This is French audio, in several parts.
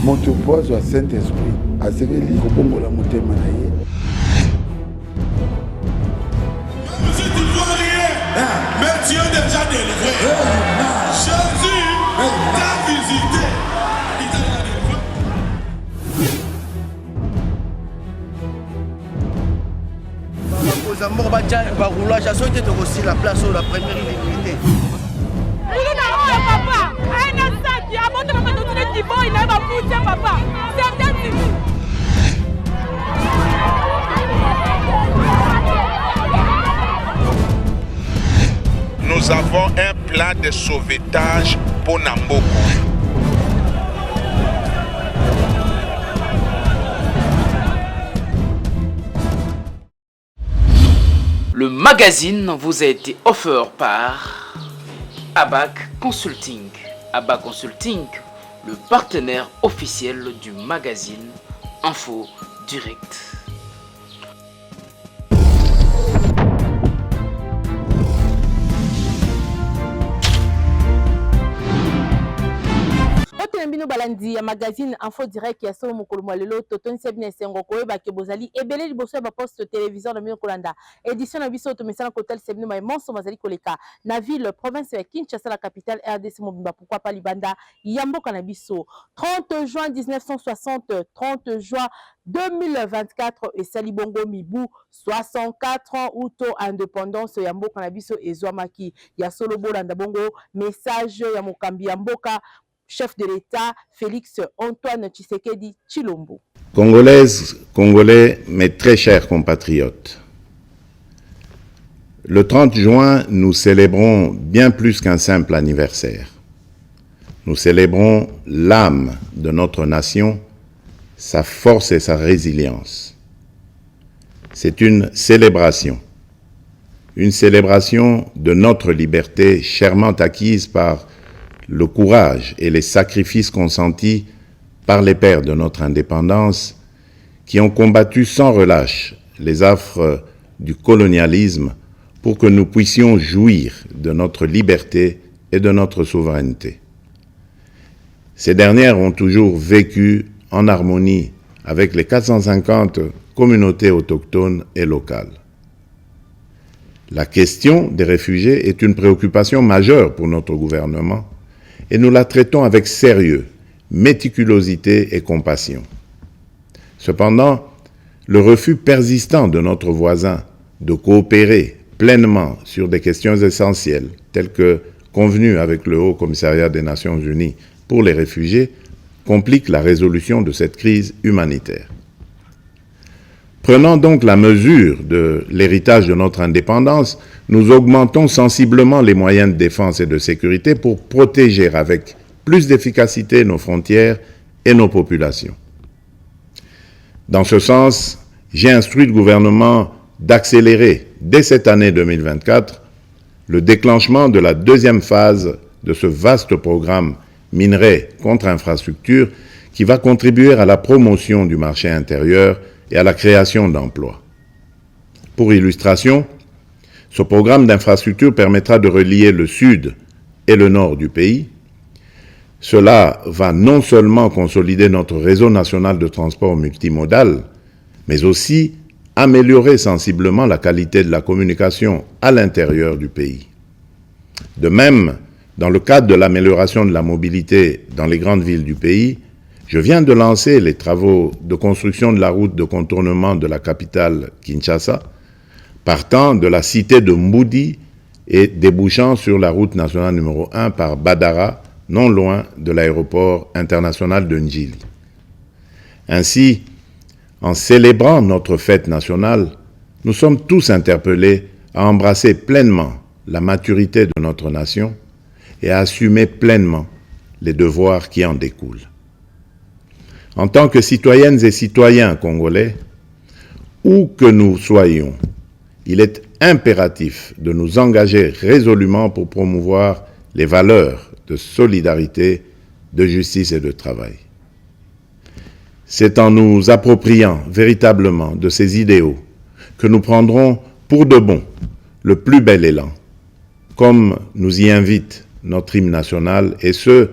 moto po azwa Saint-Esprit asengeli kobongola motema na ye. Mais Dieu déjà délivré. Jésus t'a visité. Aux amours, bah roulage, j'ai sauté aussi la place où la première illimité. Papa, un instant, il y a un moment où tu il n'a pas poussé papa. Nous avons un plan de sauvetage pour Namboko. Le magazine vous a été offert par ABAC Consulting. ABAC Consulting, le partenaire officiel du magazine Info Direct. Mbino balandi ya magazine Info Direct ya so mokolo lelo totoni sebine sengo koyeba ke bozali ebele liboso ba poste télévision na mino kolanda édition na biso to mesana kotel sebine ma monso mazali koleka na ville province ya Kinshasa la capitale RDC mobimba pourquoi pas libanda yamboka na biso 30 juin 1960 30 juin 2024 et Salibongo Mibu 64 ans outo indépendance ya mboka na biso ezwamaki ya solo bolanda bongo message ya mokambi ya mboka chef de l'État, Félix Antoine Tshisekedi Tshilombo. Congolaises, Congolais, mes très chers compatriotes, le 30 juin, nous célébrons bien plus qu'un simple anniversaire. Nous célébrons l'âme de notre nation, sa force et sa résilience. C'est une célébration de notre liberté chèrement acquise par le courage et les sacrifices consentis par les pères de notre indépendance qui ont combattu sans relâche les affres du colonialisme pour que nous puissions jouir de notre liberté et de notre souveraineté. Ces dernières ont toujours vécu en harmonie avec les 450 communautés autochtones et locales. La question des réfugiés est une préoccupation majeure pour notre gouvernement et nous la traitons avec sérieux, méticulosité et compassion. Cependant, le refus persistant de notre voisin de coopérer pleinement sur des questions essentielles, telles que convenues avec le Haut Commissariat des Nations Unies pour les réfugiés, complique la résolution de cette crise humanitaire. Prenant donc la mesure de l'héritage de notre indépendance, nous augmentons sensiblement les moyens de défense et de sécurité pour protéger avec plus d'efficacité nos frontières et nos populations. Dans ce sens, j'ai instruit le gouvernement d'accélérer dès cette année 2024 le déclenchement de la deuxième phase de ce vaste programme minerai contre infrastructure qui va contribuer à la promotion du marché intérieur et à la création d'emplois. Pour illustration, ce programme d'infrastructure permettra de relier le sud et le nord du pays. Cela va non seulement consolider notre réseau national de transport multimodal, mais aussi améliorer sensiblement la qualité de la communication à l'intérieur du pays. De même, dans le cadre de l'amélioration de la mobilité dans les grandes villes du pays, je viens de lancer les travaux de construction de la route de contournement de la capitale Kinshasa, partant de la cité de Mboudi et débouchant sur la route nationale numéro 1 par Badara, non loin de l'aéroport international de Ndjili. Ainsi, en célébrant notre fête nationale, nous sommes tous interpellés à embrasser pleinement la maturité de notre nation et à assumer pleinement les devoirs qui en découlent. En tant que citoyennes et citoyens congolais, où que nous soyons, il est impératif de nous engager résolument pour promouvoir les valeurs de solidarité, de justice et de travail. C'est en nous appropriant véritablement de ces idéaux que nous prendrons pour de bon le plus bel élan, comme nous y invite notre hymne national, et ce,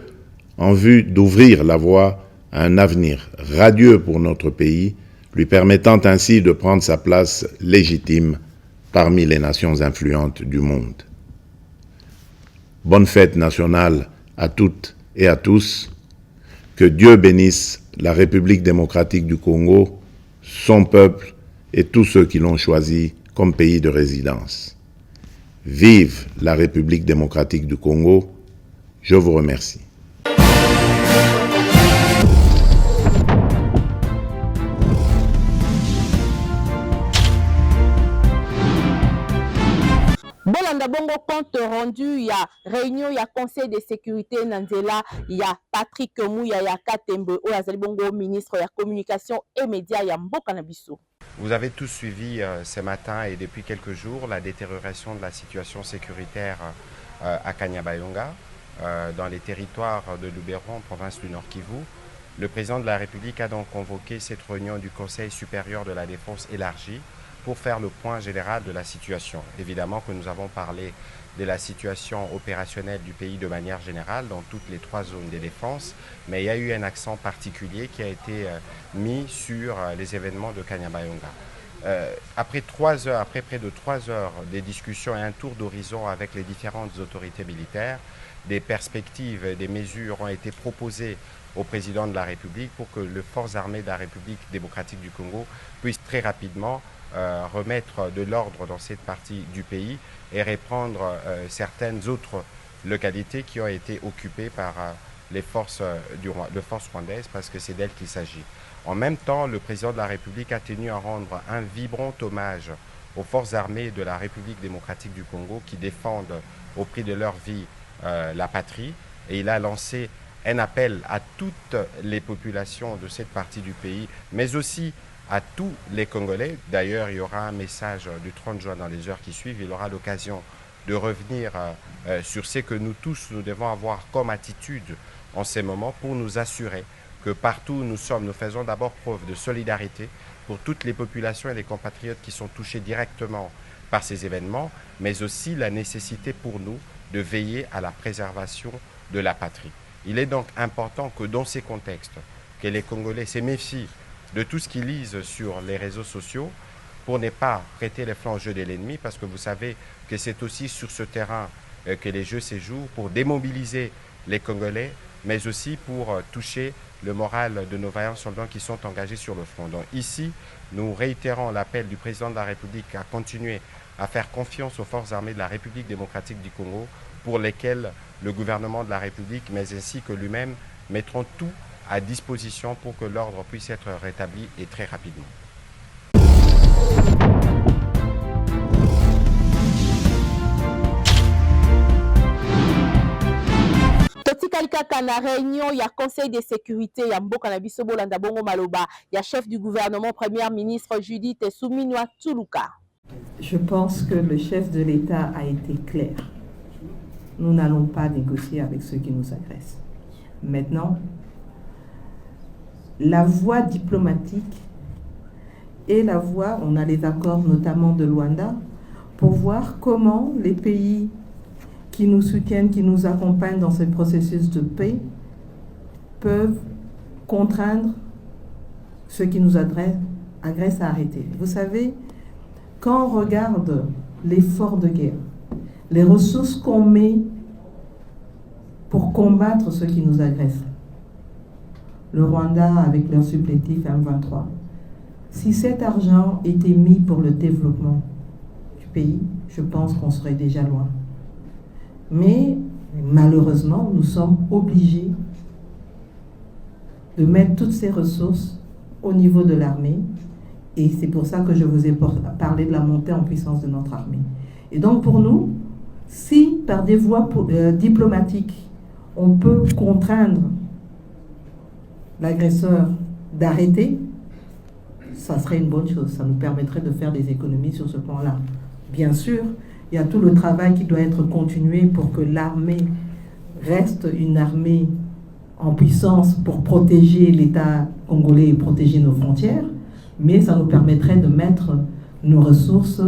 en vue d'ouvrir la voie à un avenir radieux pour notre pays, lui permettant ainsi de prendre sa place légitime parmi les nations influentes du monde. Bonne fête nationale à toutes et à tous. Que Dieu bénisse la République démocratique du Congo, son peuple et tous ceux qui l'ont choisi comme pays de résidence. Vive la République démocratique du Congo. Je vous remercie. Bolanda bongo compte rendu, il y a réunion, il y a conseil de sécurité Nanzela, il y a Patrick Mouya, il y a Katembe, Oazali bongo ministre de la communication et médias, il y a Mboka Nabiso. Vous avez tous suivi ce matin et depuis quelques jours la détérioration de la situation sécuritaire à Kanyabayonga, dans les territoires de Lubero, en province du Nord Kivu. Le président de la République a donc convoqué cette réunion du Conseil supérieur de la défense élargie pour faire le point général de la situation. Évidemment que nous avons parlé de la situation opérationnelle du pays de manière générale dans toutes les 3 zones de défense, mais il y a eu un accent particulier qui a été mis sur les événements de Kanyabayonga. Après près de 3 heures de discussions et un tour d'horizon avec les différentes autorités militaires, des perspectives et des mesures ont été proposées au président de la République pour que les forces armées de la République démocratique du Congo puissent très rapidement remettre de l'ordre dans cette partie du pays et reprendre certaines autres localités qui ont été occupées par les forces rwandaises, parce que c'est d'elles qu'il s'agit. En même temps, le président de la République a tenu à rendre un vibrant hommage aux forces armées de la République démocratique du Congo qui défendent au prix de leur vie la patrie, et il a lancé un appel à toutes les populations de cette partie du pays, mais aussi à tous les Congolais. D'ailleurs, il y aura un message du 30 juin dans les heures qui suivent. Il aura l'occasion de revenir sur ce que nous tous, nous devons avoir comme attitude en ces moments pour nous assurer que partout où nous sommes, nous faisons d'abord preuve de solidarité pour toutes les populations et les compatriotes qui sont touchés directement par ces événements, mais aussi la nécessité pour nous de veiller à la préservation de la patrie. Il est donc important que dans ces contextes, que les Congolais se méfient de tout ce qu'ils lisent sur les réseaux sociaux pour ne pas prêter les flancs au jeu de l'ennemi, parce que vous savez que c'est aussi sur ce terrain que les jeux se jouent, pour démobiliser les Congolais, mais aussi pour toucher le moral de nos vaillants soldats qui sont engagés sur le front. Donc ici, nous réitérons l'appel du président de la République à continuer à faire confiance aux forces armées de la République démocratique du Congo, pour lesquelles le gouvernement de la République, mais ainsi que lui-même, mettront tout à disposition pour que l'ordre puisse être rétabli et très rapidement. Kaka na réunion, il y a conseil de sécurité, il y a Mboka Nabiso Bolanda Bongo Maloba, il y a chef du gouvernement, première ministre Judith Suminwa Tuluka. Je pense que le chef de l'État a été clair. Nous n'allons pas négocier avec ceux qui nous agressent. Maintenant, la voie diplomatique et la voie, on a les accords notamment de Luanda, pour voir comment les pays qui nous soutiennent, qui nous accompagnent dans ce processus de paix, peuvent contraindre ceux qui nous agressent à arrêter. Vous savez, quand on regarde l'effort de guerre, les ressources qu'on met pour combattre ceux qui nous agressent, le Rwanda avec leur supplétif M23, si cet argent était mis pour le développement du pays, je pense qu'on serait déjà loin. Mais malheureusement, nous sommes obligés de mettre toutes ces ressources au niveau de l'armée. Et c'est pour ça que je vous ai parlé de la montée en puissance de notre armée. Et donc pour nous, si par des voies diplomatiques, on peut contraindre l'agresseur d'arrêter, ça serait une bonne chose. Ça nous permettrait de faire des économies sur ce plan-là. Bien sûr, il y a tout le travail qui doit être continué pour que l'armée reste une armée en puissance pour protéger l'État congolais et protéger nos frontières, mais ça nous permettrait de mettre nos ressources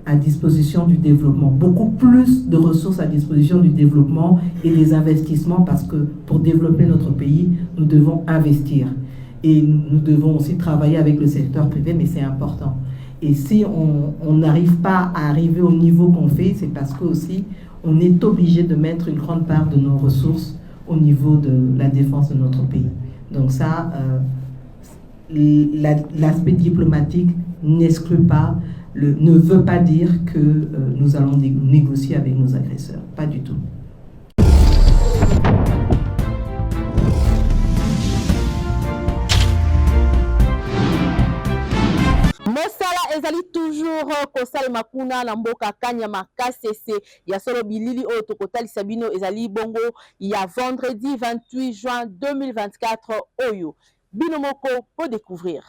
à disposition du développement, beaucoup plus de ressources à disposition du développement et des investissements, parce que pour développer notre pays, nous devons investir. Et nous devons aussi travailler avec le secteur privé, mais c'est important. Et si on n'arrive pas à arriver au niveau qu'on fait, c'est parce que aussi on est obligé de mettre une grande part de nos ressources au niveau de la défense de notre pays. Donc ça, l'aspect diplomatique n'exclut pas, ne veut pas dire que nous allons négocier avec nos agresseurs. Pas du tout. Mosala ezali toujours kosala makuna na mboka Kanyama Kasese ya solo bilili oyo tokotalisa bino ezali bongo ya vendredi 28 juin 2024 oyo bino moko po découvrir.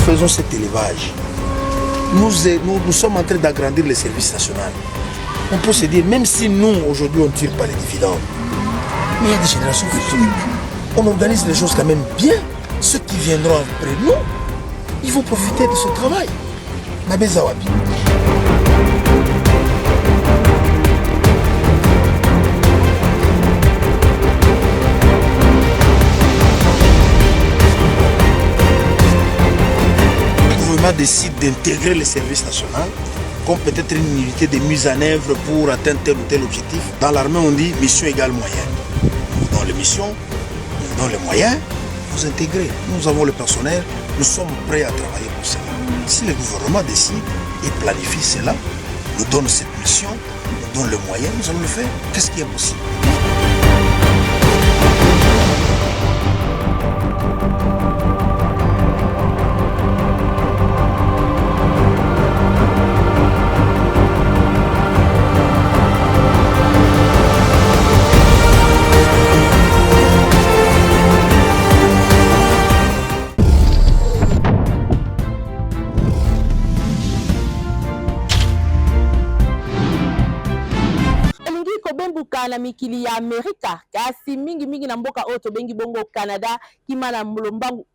Faisons cet élevage. Nous sommes en train d'agrandir le service national. On peut se dire, même si nous, aujourd'hui, on ne tire pas les dividendes, mais il y a des générations futures. On organise les choses quand même bien. Ceux qui viendront après nous, ils vont profiter de ce travail. Nabeza Wabi. Décide d'intégrer le service national comme peut-être une unité de mise en œuvre pour atteindre tel ou tel objectif. Dans l'armée, on dit mission égale moyen. Dans les missions, dans les moyens, vous intégrez. Nous avons le personnel, nous sommes prêts à travailler pour cela. Si le gouvernement décide et planifie cela, nous donne cette mission, nous donne le moyen, nous allons le faire. Qu'est-ce qui est possible? na mikili ya Amerika kasi mingi na mboka oyo tobengi bongo Canada kimana mulombangu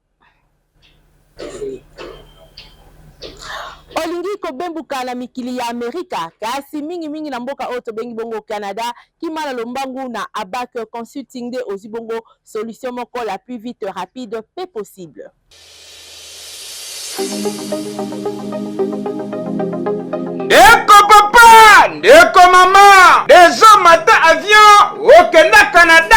olingi kobembuka na mikili ya Amerika kasi mingi na mboka oyo tobengi bongo Canada kimana lombangu na Abak Consulting de ozibongo solution moko la plus vite rapide et possible. Ndeko papa, ndeko mama, déjà matin avion au Canada,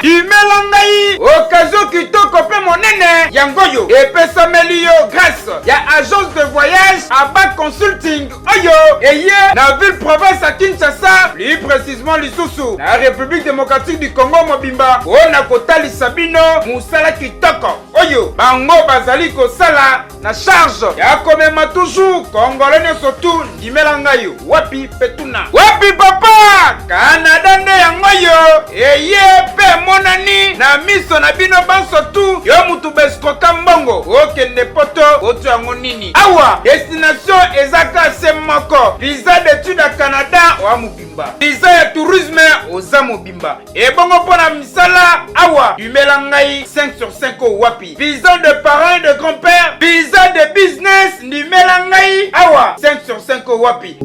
Imelangai, occasion kitoko pe monene, yangoyo, epesa melio grâce, ya agence de voyage Abak Consulting, oyo, eye, na ville province à Kinshasa, plus précisément Lisusu, la République démocratique du Congo mobimba, ona kotali sabino, musala kitoko, oyo, bango bazali kosala, na charge, ya komema toujours, Congolais surtout, Imelangayo, wapi petuna, wapi papa, Canada nde yangoyo, eye, pe monani, na miso na bino banso tu, yo mutu beskoka mbongo, okende poto, otu yango nini, awa, destination ezaka semoko, visa d'études à Canada oa mobimba, visa ya tourisme oza mobimba, ebongo pona misala awa dumela ngai 5 sur 5 o wapi, visa de parents et de grand-père, visa de business dumela ngai awa 5 sur 5 o wapi.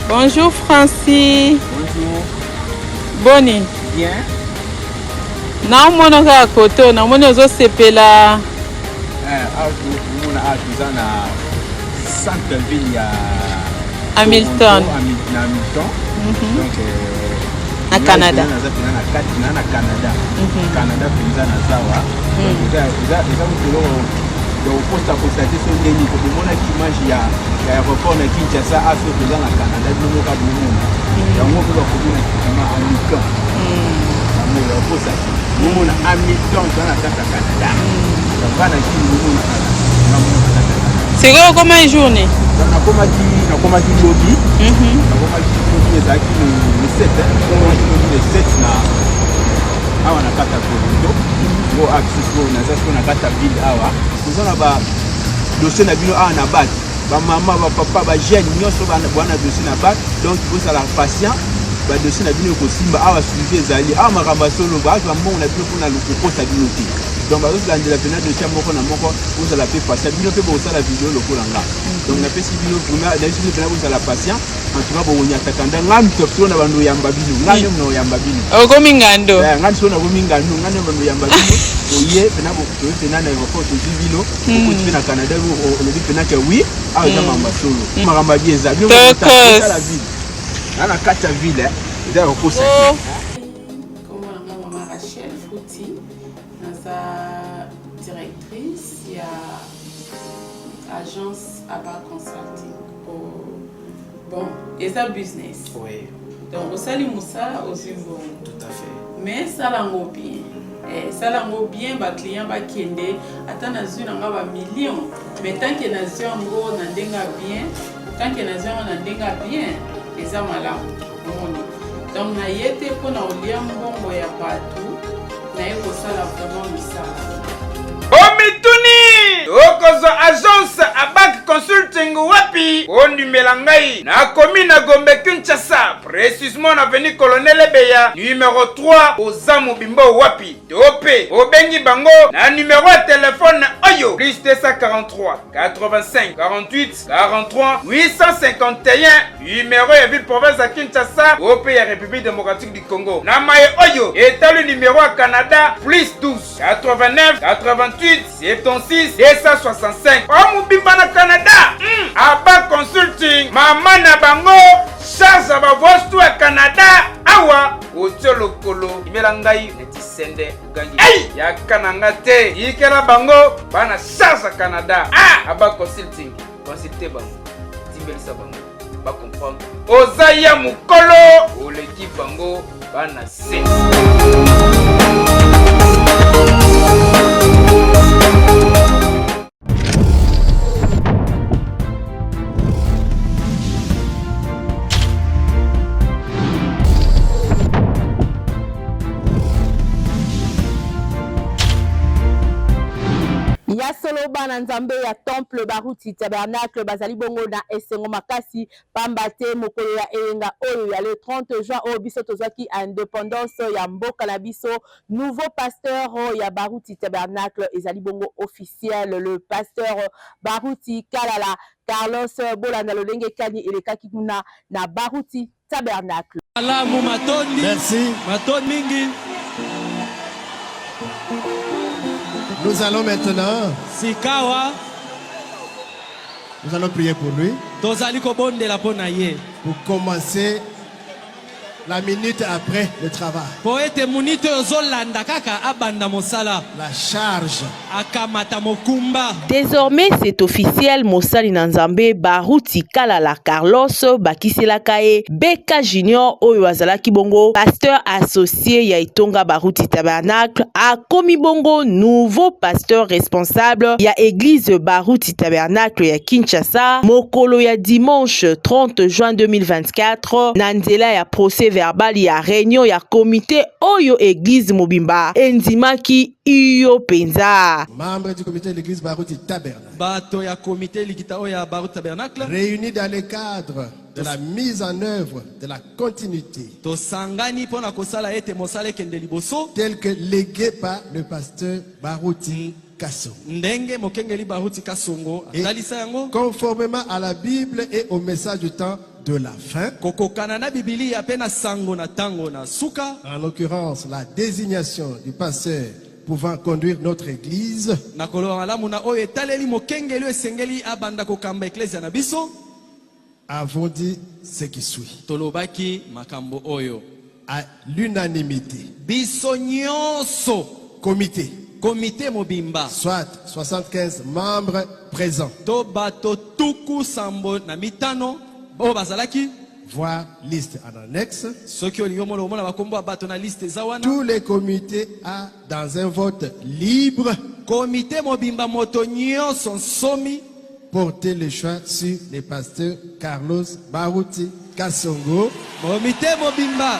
Bonjour Francis. Bonjour. Boni. Bien. Na mona ka koto na mona zo sepela. Mona atuza na centre ville ya Hamilton. Na Hamilton. Donc na Canada. Na Canada. Canada penza na zawa. Eza mutolo ya posta constater so ndeni ko mona image ya aéroport na Kinshasa aso penza na Canada no ka bomona. Yango ko ko mona kama Hamilton. Ya posta mona Hamilton dans la Canada. Ça va na kini mona. C'est quoi comme une journée? Nakoma ki lobby. Nakoma ki lobby ezaki le 7 le 7 na awa na kata Toronto. Go access na zasko na kata ville awa. Kozana ba dossier na bino awa na bac. Ba mama ba papa ba jeune nyonso ba na dossier na bac. Donc vous allez patient ba dossier na bino ko simba awa suivi ezali awa makamba solo ba zo mbongo na bino pona lokoko sa bino te. Donc ba zo landela pena dossier moko na moko vous allez faire patient bino pe bo sala vidéo lokolo nga. Donc na pesi bino vraiment na bino pena vous allez patient en tout cas bo nya takanda ngam topso na bando yamba bino ngani mno yamba bino. Oko mingando. Ngani so na go mingando ngani bando yamba bino. Oye pena bo to pena na aéroport to bino ko tu na Canada o le pena que oui a za mamba solo. Makamba bien za bino ta la ville. Ana kata ville eza kokosa. Comment maman Rachel Fouti, sa directrice, il y a agence ABA Consulting. Bon, et ça business. Oui. Donc au sali moussa aussi bon. Tout à fait. Mais ça l'ango bien. Ça l'ango bien, ba client ba kende, atana zuna nga ba millions. Mais tant que nation ngo na ndenga bien, tant que nation na ndenga bien, et ça malamu. Donc na yete pour na olia mbongo ya partout, na yeko sala vraiment misala. Omituni okozo agence ABAC Consulting wapi ondumela ngai na commune na Gombe Kinshasa, précisément na avenue Colonel Ebeya numéro 3 oza mobimba wapi tope obengi bango na numéro ya téléphone oyo plus 243 85 48 43 851 numéro ya ville province ya Kinshasa ope ya République démocratique du Congo na maye oyo etali numéro ya Canada plus 12 89 88 76 265 o mobimba na Canada. ABAC Consulting mama na bango charge ba voice ya Canada awa otio lokolo imela ngai neti sende ugangi ya kananga te ikela bango bana charge Canada. ABAC Consulting consulter bango timbelisa bango ba comprendre oza ya mukolo oleki bango bana se. Ya solo bana nzambe ya temple baruti tabernacle bazali bongo na esengo makasi pambate mokolo ya elenga oyo ya le 30 juin oyo biso tozwaki indépendance ya mboka na biso nouveau pasteur ya baruti tabernacle ezali bongo officiel le pasteur baruti kalala Carlos Bolanda lolenge kani elekaki kuna na baruti tabernacle. Alamu matoni. Merci. Matoni mingi. Nous allons maintenant. Sikawa. Nous allons prier pour lui. Tozali ko bonde la pona ye. Pour commencer La minute après le travail. Poete munito yozolanda kaka abanda mosala. La charge. Akamata mokumba. Désormais, c'est officiel. Mosali Nanzambe Baruti Kalala Carlos Bakiselakae Beka Junior Oyo Azalaki Bongo, pasteur associé ya Itonga Baruti Tabernacle, a komi Bongo nouveau pasteur responsable ya église Baruti Tabernacle ya Kinshasa. Mokolo ya dimanche 30 juin 2024 Nanzela ya procès verbal ya réunion ya comité Oyo église Mobimba Enzimaki Iyo Penza. Membre du comité de l'église Baruti Tabernacle. Bato ya comité likita oya Baruti Tabernacle. Réunis dans le cadre de la mise en œuvre de la continuité. Tosangani pona kosala ete mosala kende liboso. Tel que légué par le pasteur Baruti Kasongo. Ndenge mokengeli Baruti Kasongo. Atalisa yango. Conformément à la Bible et au message du temps de la fin. En l'occurrence, la désignation du pasteur pouvant conduire notre église. Avons dit ce qui suit. À l'unanimité. Comité. Comité Mobimba. Soit 75 membres présents. Voir liste en annexe. Tous les comités a dans un vote libre porté le choix sur le pasteur Carlos Baruti Kasongo. Comité Mobimba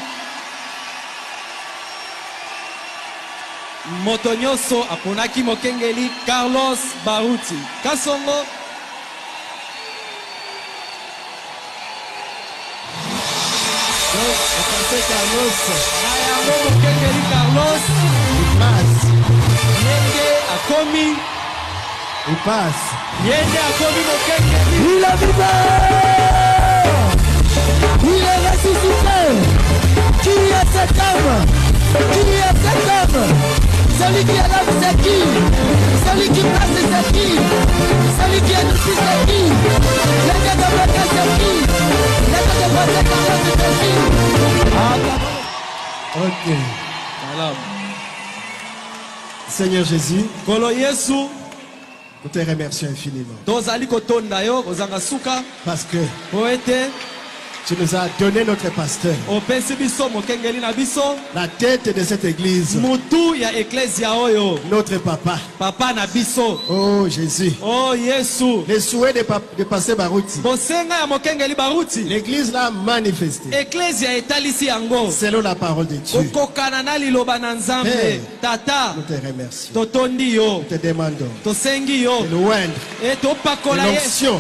Motonyoso aponaki mokengeli Carlos Baruti Kasongo. Carlos. Il passe. Yende akomi. Il passe. Yende akomi mokengeli. Il a vivant. Il est ressuscité. Qui est cet homme? Qui est cet homme? Celui qui est là, c'est qui? Celui qui passe, c'est qui? Celui qui est ici, c'est qui? Le gars de Beka, c'est qui? Le gars de Beka, c'est qui? Ok. Voilà. Seigneur Jésus, Kolo Yesu, nous te remercions infiniment. Tozali kotonda yo ozanga suka parce que poete tu nous as donné notre pasteur, la tête de cette église, notre papa. Papa na biso. Oh Jésus. Oh Yesu. Les souhaits de pasteur Baruti. L'église l'a manifesté. Selon la parole de Dieu. Père, Tata. nous te remercions. Nous te demandons. De l'onction.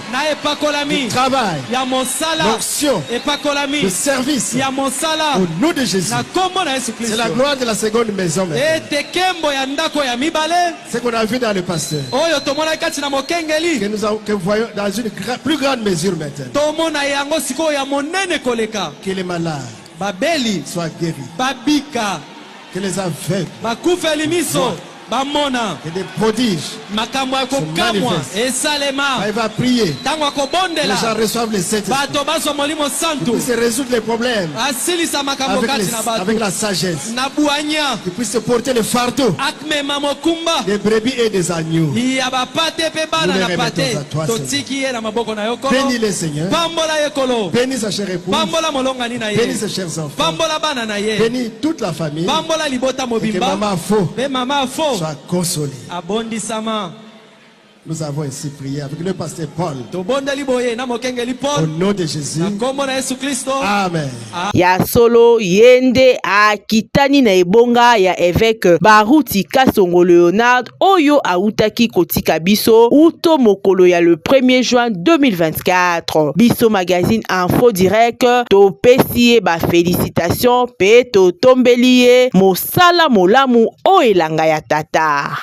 Du travail. L'onction. Le service au nom de Jésus. C'est la gloire de la seconde maison. Ce qu'on a vu dans le pasteur, que nous voyons dans une plus grande mesure maintenant, que les malades soient guéris, que les aveugles Bamona. Et des prodiges. Il va prier. Les gens reçoivent les 7 esprits. Ils puissent résoudre les problèmes avec la sagesse. Ils puissent porter le fardeau des brebis et des agneaux. Nous les remettons à toi, Seigneur. Bénis les Seigneurs. Bénis sa chère épouse. Bénis ses chers enfants. Bénis toute la famille. Et que maman Faux soit consolé. Nous avons ainsi prié avec le pasteur Paul. Au nom de Jésus. Amen. Ya solo yende akitani na ebonga ya évêque Baruti Kasongo Leonard oyo autaki kotika biso uto mokolo ya le 1er juin 2024. Biso magazine info direct to pesie ba félicitations pe to tombelie mosala molamu o elanga ya tata.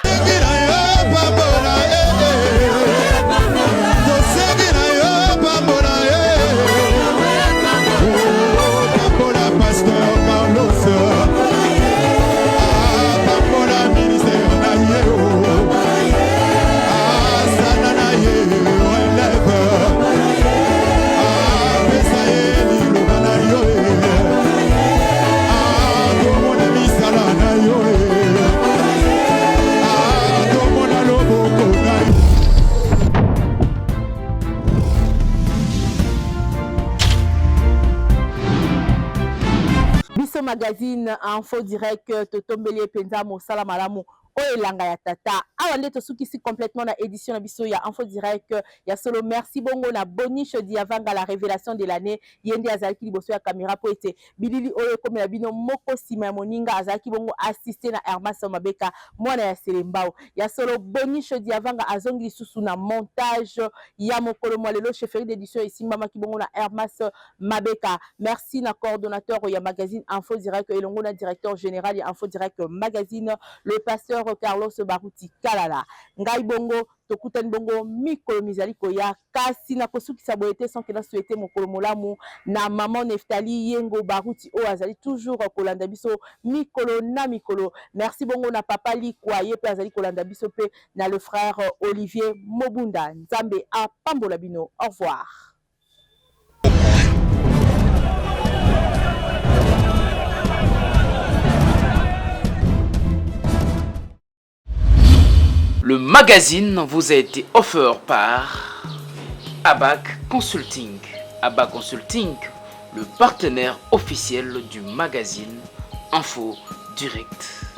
Biso magazine info direct totombeli penza mosala malamu Oelanga ya tata. Awande to sukisi complètement na édition na biso ya info direct ya solo. Merci bongo na Boniche Diavanga la révélation de l'année. Yende azalaki liboso ya caméra po ete bilili oyo comme la bino moko sima ya moninga azalaki bongo assisté na Hermas Mabeka mwana ya Selembao. Ya solo Boniche Diavanga azongi susu na montage ya mokolo mwalelo chefferie d'édition isimba maki bongo na Hermas Mabeka. Merci na coordonnateur ya magazine info direct elongo na directeur général ya info direct magazine le pasteur Carlos Baruti Kalala. Ngai bongo tokutani bongo mikolo mizali koya kasi na kosukisa boyete sans que na souhaiter mokolo molamu na maman Neftali Yengo Baruti o azali toujours kolanda biso mikolo na mikolo. Merci bongo na papa Likwaye pe azali kolanda biso pe na le frère Olivier Mobunda. Nzambe a pambola bino. Au revoir. Le magazine vous a été offert par Abac Consulting. Abac Consulting, le partenaire officiel du magazine Info Direct.